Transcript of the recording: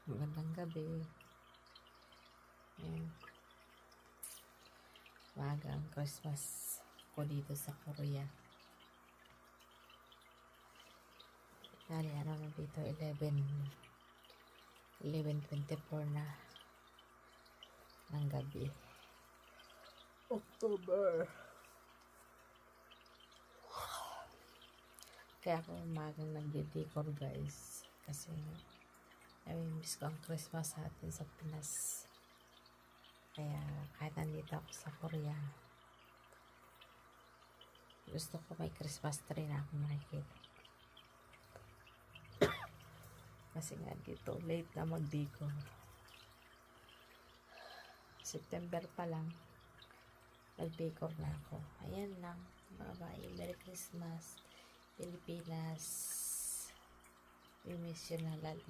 Magandang gabi. Ayan. Magang Christmas ko dito sa Korea. Nari, ano na dito? 11:24 na ng gabi. October. Kaya ako umagang nagde-decor, guys. Kasi miss ko ang Christmas sa atin sa Pinas. Kaya kahit nandito ako sa Korea, gusto ko may Christmas tree na akong nakikita. Kasi nga dito, late na mag-decor. September pa lang, nag-decor na ako. Ayan lang. Bye-bye. Merry Christmas, Pilipinas. We miss you na lalo na.